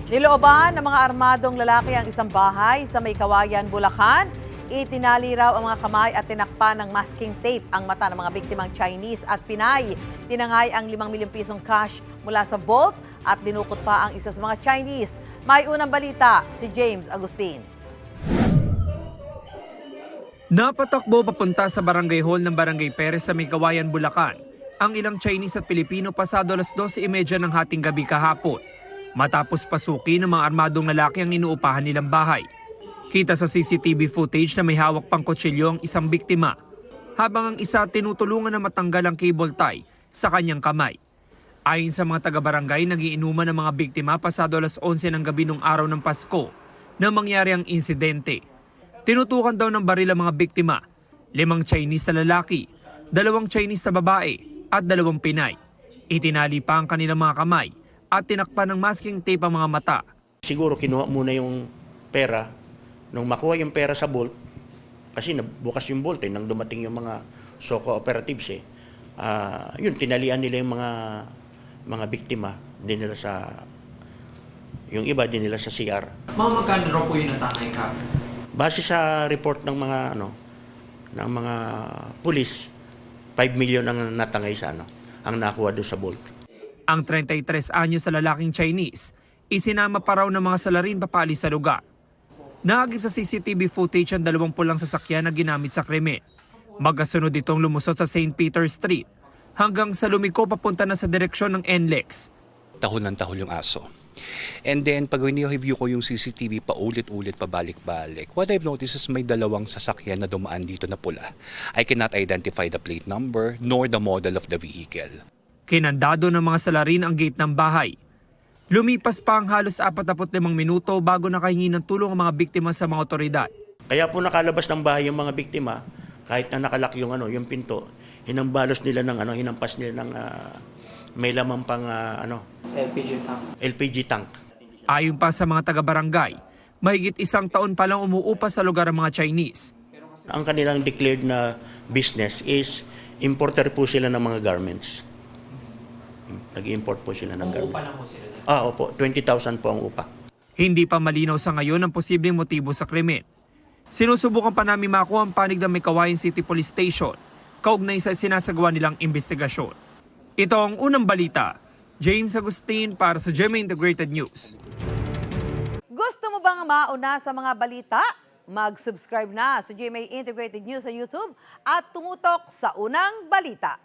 Nilooban ng mga armadong lalaki ang isang bahay sa May Kawayan, Bulacan. Itinali raw ang mga kamay at tinakpan ng masking tape ang mata ng mga biktimang Chinese at Pinay. Tinangay ang 5 milyong pisong cash mula sa vault at dinukot pa ang isa sa mga Chinese. May unang balita si James Agustin. Napatakbo papunta sa barangay hall ng Barangay Perez sa May Kawayan, Bulacan ang ilang Chinese at Pilipino pasado alas 12:30 ng hating gabi kahapon. Matapos pasukin ng mga armadong lalaki ang inuupahan nilang bahay. Kita sa CCTV footage na may hawak pang kutsilyo ang isang biktima, habang ang isa tinutulungan na matanggal ang cable tie sa kanyang kamay. Ayon sa mga taga-barangay, nagiinuman ng mga biktima pasado alas 11 ng gabi nung araw ng Pasko na mangyari ang insidente. Tinutukan daw ng baril ang mga biktima, 5 Chinese na lalaki, 2 Chinese na babae at 2 Pinay. Itinali pa ang kanilang mga kamay at tinakpan ng masking tape ang mga mata. Siguro kinuha muna yung pera. Nung makuha yung pera sa vault, kasi bukas yung vault nang dumating yung mga SOCO operatives yun, tinalian nila yung mga biktima, dinila sa, yung iba dinila sa CR. Mga magkano raw po yung natangay ka? Base sa report ng mga pulis, 5 million ang natangay sa ang nakuha doon sa vault. Ang 33 anyos sa lalaking Chinese, isinama pa raw ng mga salarin papaalis sa lugar. Naagip sa CCTV footage ang 20 pulang sasakyan na ginamit sa krimen. Magkasunod itong lumusot sa St. Peter Street hanggang sa lumiko papunta na sa direksyon ng NLEX. Tahol ng tahol yung aso. And then, pag review ko yung CCTV paulit-ulit, pabalik-balik, what I've noticed is may 2 sasakyan na dumaan dito na pula. I cannot identify the plate number nor the model of the vehicle. Kinandado ng mga salarin ang gate ng bahay. Lumipas pa ang halos 45 minuto bago nakahingi ng tulong ang mga biktima sa mga otoridad. Kaya po nakalabas ng bahay yung mga biktima, kahit na nakalak yung pinto, hinambalos nila hinampas nila ng may laman pang LPG tank. Ayon pa sa mga taga-barangay, mahigit 1 taon pa lang umuupa sa lugar ang mga Chinese. Ang kanilang declared na business is importer po sila ng mga garments. Nag-import po sila ng garments. Umuupa lang po sila. Opo, 20,000 po ang upa. Hindi pa malinaw sa ngayon ang posibleng motibo sa krimen. Sinusubukan pa namin makuha ang panig ng May Kawayan City Police Station kaugnay sa sinasagawa nilang investigasyon. Ito ang unang balita. James Agustin para sa GMA Integrated News. Gusto mo bang mauna sa mga balita? Mag-subscribe na sa GMA Integrated News sa YouTube at tumutok sa unang balita.